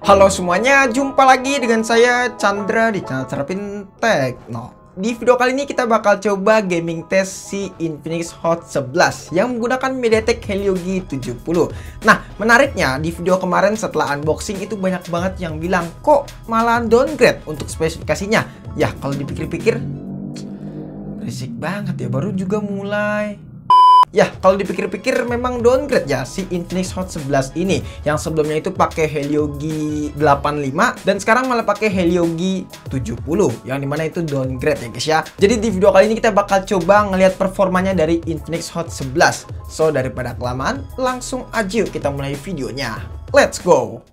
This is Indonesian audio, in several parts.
Halo semuanya, jumpa lagi dengan saya Chandra di channel Cerapin Tekno. Di video kali ini kita bakal coba gaming test si Infinix Hot 11 yang menggunakan MediaTek Helio G70. Nah, menariknya di video kemarin setelah unboxing itu banyak banget yang bilang kok malah downgrade untuk spesifikasinya. Ya, kalau dipikir-pikir berisik banget ya, baru juga mulai. Ya, kalau dipikir-pikir memang downgrade ya si Infinix Hot 11 ini. Yang sebelumnya itu pakai Helio G85 dan sekarang malah pakai Helio G70. Yang dimana itu downgrade ya guys ya. Jadi di video kali ini kita bakal coba ngelihat performanya dari Infinix Hot 11. So, daripada kelamaan, langsung aja yuk kita mulai videonya. Let's go!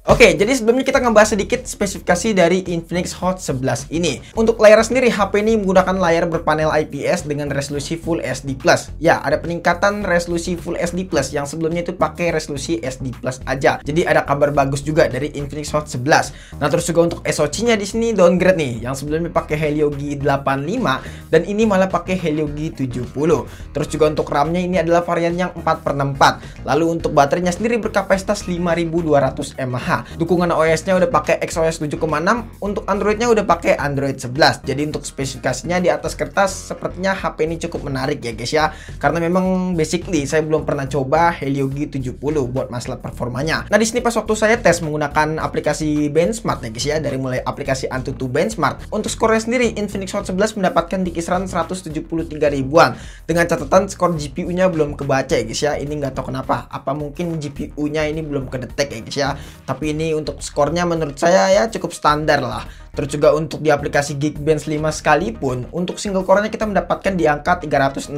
Oke, jadi sebelumnya kita ngebahas sedikit spesifikasi dari Infinix Hot 11 ini. Untuk layar sendiri, HP ini menggunakan layar berpanel IPS dengan resolusi Full HD+. Ya, ada peningkatan resolusi Full HD+, yang sebelumnya itu pakai resolusi SD+ aja. Jadi ada kabar bagus juga dari Infinix Hot 11. Nah, terus juga untuk SoC-nya di sini downgrade nih. Yang sebelumnya pakai Helio G85 dan ini malah pakai Helio G70. Terus juga untuk RAM-nya ini adalah varian yang 4/64. Lalu untuk baterainya sendiri berkapasitas 5200 mAh. Dukungan OS-nya udah pakai XOS 7,6, untuk Android-nya udah pakai Android 11. Jadi untuk spesifikasinya di atas kertas sepertinya HP ini cukup menarik ya guys ya. Karena memang basically saya belum pernah coba Helio G70 buat masalah performanya. Nah, di sini pas waktu saya tes menggunakan aplikasi Benchmark ya guys ya, dari mulai aplikasi Antutu Benchmark. Untuk skornya sendiri Infinix Hot 11 mendapatkan di kisaran 173 ribuan. Dengan catatan skor GPU-nya belum kebaca ya guys ya. Ini nggak tahu kenapa. Apa mungkin GPU-nya ini belum kedetek ya guys ya. Tapi ini untuk skornya menurut saya ya cukup standar lah. Terus juga untuk di aplikasi Geekbench 5 sekalipun, untuk single core-nya kita mendapatkan di angka 367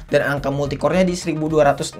dan angka multicore-nya di 1260.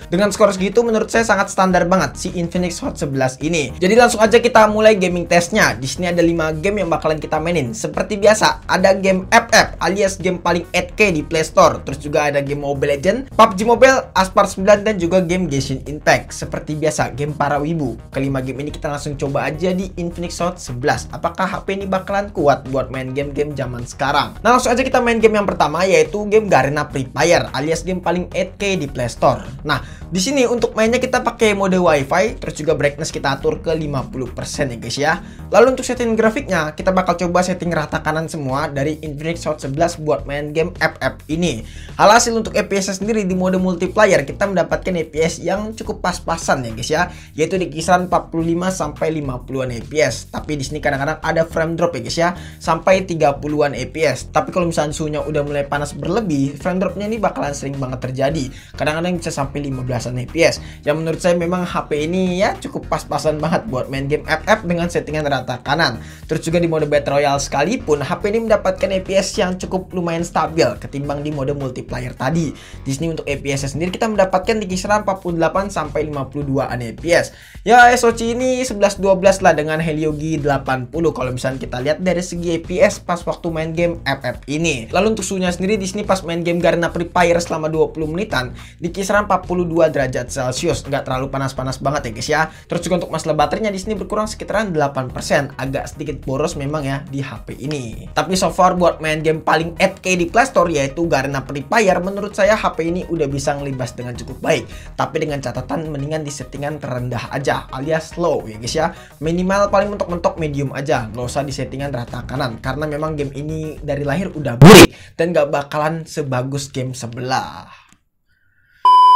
Dengan skor segitu menurut saya sangat standar banget si Infinix Hot 11 ini. Jadi langsung aja kita mulai gaming testnya. Di sini ada 5 game yang bakalan kita mainin. Seperti biasa, ada game FF alias game paling 8K di Play Store. Terus juga ada game Mobile Legends, PUBG Mobile, Aspar 9 dan juga game Genshin Impact. Seperti biasa, game para wibu. Kelima game ini kita langsung coba aja di Infinix Hot 11. Apakah HP ini bakalan kuat buat main game-game zaman sekarang? Nah, langsung aja kita main game yang pertama, yaitu game Garena Free Fire alias game paling 8K di Play Store. Nah, di sini untuk mainnya kita pakai mode WiFi, terus juga brightness kita atur ke 50% ya guys ya. Lalu untuk setting grafiknya, kita bakal coba setting rata kanan semua dari Infinix Hot 11 buat main game FF ini. Alhasil untuk FPS sendiri di mode multiplayer kita mendapatkan FPS yang cukup pas-pasan ya guys ya, yaitu di kisaran 45 sampai 50-an FPS. Tapi di sini kadang-kadang ada frame drop ya guys ya, sampai 30-an FPS. Tapi kalau misalnya suhunya udah mulai panas berlebih, frame dropnya ini bakalan sering banget terjadi. Kadang-kadang bisa sampai 15-an FPS. Yang menurut saya memang HP ini ya cukup pas-pasan banget buat main game FF dengan settingan rata kanan. Terus juga di mode Battle Royale sekalipun, HP ini mendapatkan FPS yang cukup lumayan stabil ketimbang di mode multiplayer tadi. Di sini untuk FPS sendiri kita mendapatkan di kisaran 48 sampai 52-an FPS. Ya, SoC ini 11-12 lah dengan Helio G80 kalau misalnya kita lihat dari segi FPS pas waktu main game FF ini. Lalu untuk suhunya sendiri di sini pas main game Garena Free Fire selama 20 menitan di kisaran 42 derajat Celcius. Nggak terlalu panas-panas banget ya guys ya. Terus juga untuk masalah baterainya di sini berkurang sekitaran 8%. Agak sedikit boros memang ya di HP ini. Tapi so far buat main game paling 8K di Play Store yaitu Garena Free Fire, menurut saya HP ini udah bisa ngelibas dengan cukup baik. Tapi dengan catatan mendingan di settingan terendah aja alias low ya guys ya. Minimal paling mentok-mentok medium aja, nggak usah di settingan rata kanan karena memang game ini dari lahir udah burik dan nggak bakalan sebagus game sebelah.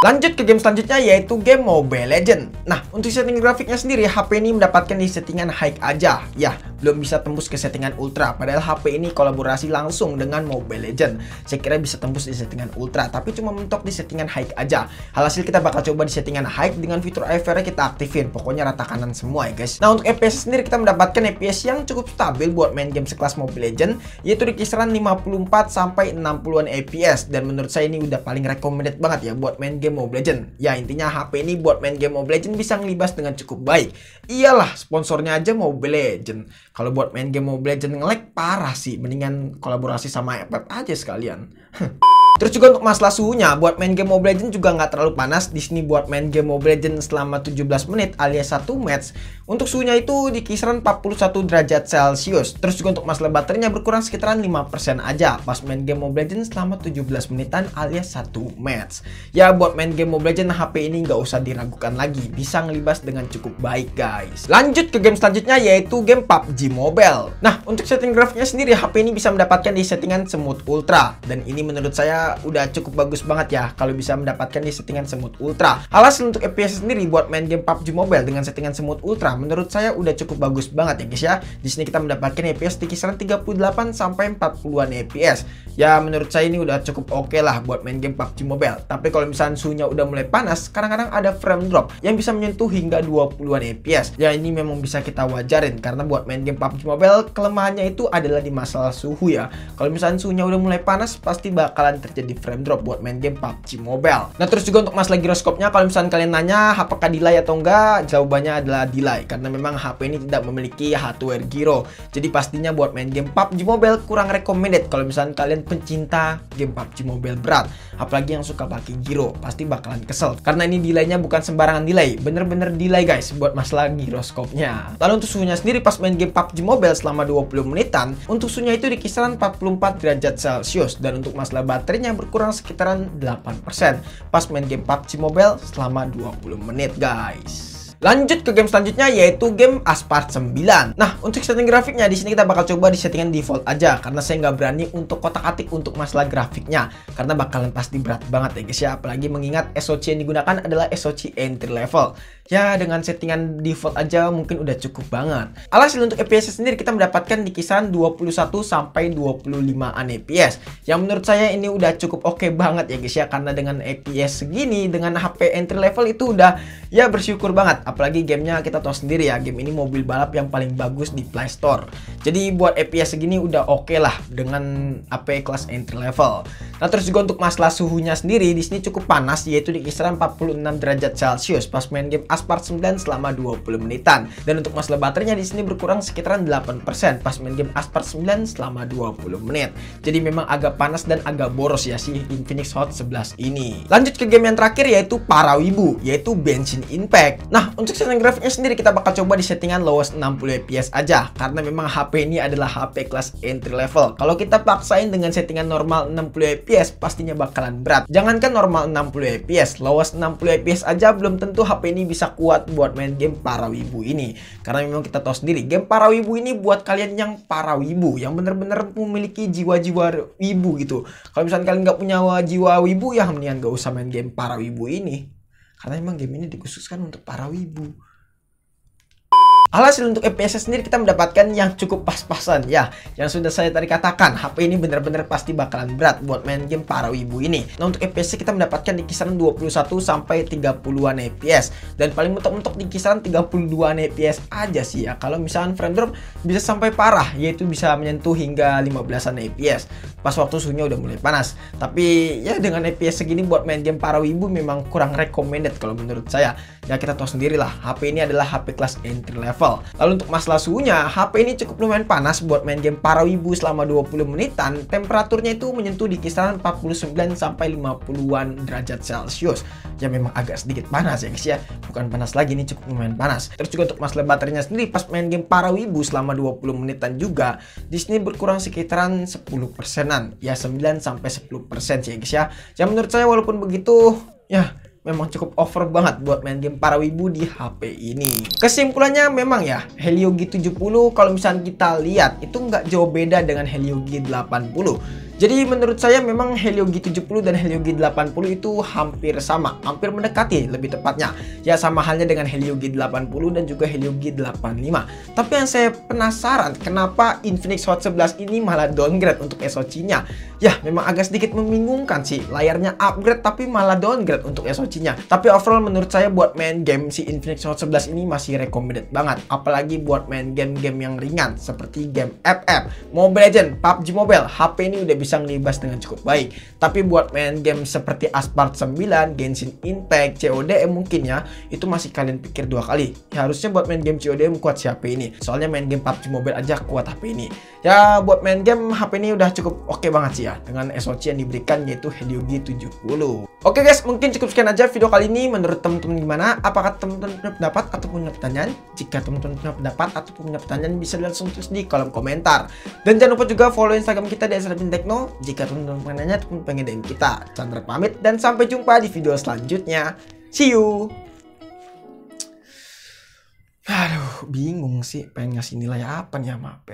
Lanjut ke game selanjutnya yaitu game Mobile Legends. Nah, untuk setting grafiknya sendiri HP ini mendapatkan di settingan high aja. Ya, belum bisa tembus ke settingan ultra. Padahal HP ini kolaborasi langsung dengan Mobile Legends. Saya kira bisa tembus di settingan ultra, tapi cuma mentok di settingan high aja. Hasil kita bakal coba di settingan high dengan fitur IVR kita aktifin. Pokoknya rata kanan semua ya guys. Nah, untuk FPS sendiri kita mendapatkan FPS yang cukup stabil buat main game sekelas Mobile Legends, yaitu di kisaran 54 sampai 60-an FPS. Dan menurut saya ini udah paling recommended banget ya buat main game Mobile Legends. Ya, intinya HP ini buat main game Mobile Legends bisa ngelibas dengan cukup baik. Iyalah, sponsornya aja Mobile Legends. Kalau buat main game Mobile Legends nge-lag parah sih. Mendingan kolaborasi sama FF aja sekalian. Terus juga untuk masalah suhunya, buat main game Mobile Legends juga nggak terlalu panas. Di sini buat main game Mobile Legends selama 17 menit alias 1 match, untuk suhunya itu di kisaran 41 derajat Celcius. Terus juga untuk masalah baterainya berkurang sekitaran 5% aja pas main game Mobile Legends selama 17 menitan alias 1 match. Ya buat main game Mobile Legends HP ini nggak usah diragukan lagi, bisa ngelibas dengan cukup baik guys. Lanjut ke game selanjutnya yaitu game PUBG Mobile. Nah untuk setting grafiknya sendiri HP ini bisa mendapatkan di settingan Smooth Ultra, dan ini menurut saya udah cukup bagus banget ya kalau bisa mendapatkan di settingan Smooth Ultra. Alhasil untuk FPS sendiri buat main game PUBG Mobile dengan settingan Smooth Ultra menurut saya udah cukup bagus banget ya guys ya. Di sini kita mendapatkan FPS di kisaran 38 sampai 40-an FPS. Ya menurut saya ini udah cukup oke lah buat main game PUBG Mobile. Tapi kalau misalnya suhunya udah mulai panas, kadang-kadang ada frame drop yang bisa menyentuh hingga 20-an FPS. Ya ini memang bisa kita wajarin karena buat main game PUBG Mobile kelemahannya itu adalah di masalah suhu ya. Kalau misalnya suhunya udah mulai panas pasti bakalan terjadi frame drop buat main game PUBG Mobile. Nah terus juga untuk masalah giroskopnya, kalau misalnya kalian nanya apakah delay atau enggak, jawabannya adalah delay karena memang HP ini tidak memiliki hardware gyro. Jadi pastinya buat main game PUBG Mobile kurang recommended kalau misalnya kalian pencinta game PUBG Mobile berat, apalagi yang suka pakai gyro, pasti bakalan kesel karena ini delaynya bukan sembarangan delay, bener-bener delay guys buat masalah giroskopnya. Lalu untuk suhunya sendiri pas main game PUBG Mobile selama 20 menitan, untuk suhunya itu di kisaran 44 derajat Celcius, dan untuk masalah baterainya berkurang sekitaran 8% pas main game PUBG Mobile selama 20 menit guys. Lanjut ke game selanjutnya yaitu game Asphalt 9. Nah, untuk setting grafiknya di sini kita bakal coba di settingan default aja karena saya nggak berani untuk kotak-atik untuk masalah grafiknya karena bakalan pasti berat banget ya guys ya, apalagi mengingat SoC yang digunakan adalah SoC entry level. Ya dengan settingan default aja mungkin udah cukup banget. Alhasil untuk FPS sendiri kita mendapatkan di kisaran 21 sampai 25-an FPS. Yang menurut saya ini udah cukup oke banget ya guys ya, karena dengan FPS segini dengan HP entry level itu udah ya bersyukur banget. Apalagi gamenya kita tahu sendiri ya, game ini mobil balap yang paling bagus di Play Store. Jadi buat FPS segini udah oke lah dengan HP kelas entry level. Nah terus juga untuk masalah suhunya sendiri di sini cukup panas yaitu di kisaran 46 derajat Celcius pas main game Asphalt 9 selama 20 menitan. Dan untuk masalah baterainya di sini berkurang sekitaran 8% pas main game Asphalt 9 selama 20 menit. Jadi memang agak panas dan agak boros ya si Infinix Hot 11 ini. Lanjut ke game yang terakhir yaitu para wibu, yaitu Genshin Impact. Nah untuk setting grafiknya sendiri kita bakal coba di settingan lowest 60 fps aja karena memang HP ini adalah HP kelas entry level. Kalau kita paksain dengan settingan normal 60 fps pastinya bakalan berat. Jangankan normal 60 fps, lowest 60 fps aja belum tentu HP ini bisa kuat buat main game para wibu ini. Karena memang kita tahu sendiri game para wibu ini buat kalian yang para wibu, yang bener-bener memiliki jiwa-jiwa wibu gitu. Kalau misalnya kalian nggak punya jiwa wibu ya mendingan gak usah main game para wibu ini. Karena memang game ini dikhususkan untuk para wibu. Alhasil untuk FPS sendiri kita mendapatkan yang cukup pas-pasan ya. Yang sudah saya tadi katakan, HP ini benar-benar pasti bakalan berat buat main game para wibu ini. Nah untuk FPS kita mendapatkan di kisaran 21 sampai 30-an FPS. Dan paling mentok-mentok di kisaran 32-an FPS aja sih ya. Kalau misalkan frame drop bisa sampai parah, yaitu bisa menyentuh hingga 15-an FPS. Pas waktu suhunya udah mulai panas. Tapi ya dengan FPS segini buat main game para wibu memang kurang recommended kalau menurut saya. Ya kita tahu sendiri lah, HP ini adalah HP kelas entry level. Lalu untuk masalah suhunya, HP ini cukup lumayan panas buat main game para wibu selama 20 menitan. Temperaturnya itu menyentuh di kisaran 49 sampai 50-an derajat Celcius. Ya memang agak sedikit panas ya guys ya. Bukan panas lagi, ini cukup lumayan panas. Terus juga untuk masalah baterainya sendiri pas main game para wibu selama 20 menitan juga di sini berkurang sekitaran 10%-an. Ya 9 sampai 10% sih ya guys ya. Yang menurut saya walaupun begitu ya memang cukup over banget buat main game para wibu di HP ini. Kesimpulannya memang ya, Helio G70 kalau misalnya kita lihat itu nggak jauh beda dengan Helio G80. Jadi menurut saya memang Helio G70 dan Helio G80 itu hampir sama, hampir mendekati lebih tepatnya. Ya sama halnya dengan Helio G80 dan juga Helio G85. Tapi yang saya penasaran kenapa Infinix Hot 11 ini malah downgrade untuk SoC-nya. Ya memang agak sedikit membingungkan sih, layarnya upgrade tapi malah downgrade untuk SoC-nya. Tapi overall menurut saya buat main game si Infinix Hot 11 ini masih recommended banget. Apalagi buat main game-game yang ringan seperti game FF, Mobile Legends, PUBG Mobile, HP ini udah bisa ngelibas dengan cukup baik. Tapi buat main game seperti Asphalt 9, Genshin Impact, COD mungkin ya, itu masih kalian pikir 2 kali. Ya, harusnya buat main game COD kuat si HP ini. Soalnya main game PUBG Mobile aja kuat HP ini. Ya, buat main game HP ini udah cukup oke banget sih ya, dengan SoC yang diberikan yaitu Helio G70. Oke guys, mungkin cukup sekian aja video kali ini. Menurut teman-teman gimana? Apakah teman-teman punya pendapat atau punya pertanyaan? Jika teman-teman punya pendapat atau punya pertanyaan, bisa langsung tulis di kolom komentar. Dan jangan lupa juga follow Instagram kita di @sadapintekno. Jika teman-teman pengen nanya ataupun pengen DM kita. Chandra pamit dan sampai jumpa di video selanjutnya. See you. Aduh, bingung sih pengen ngasih nilai apa nih sama HP.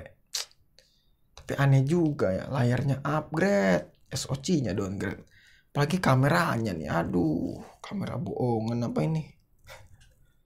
Tapi aneh juga ya, layarnya upgrade, SoC-nya downgrade. Apalagi kameranya nih, aduh, kamera bohongan apa ini?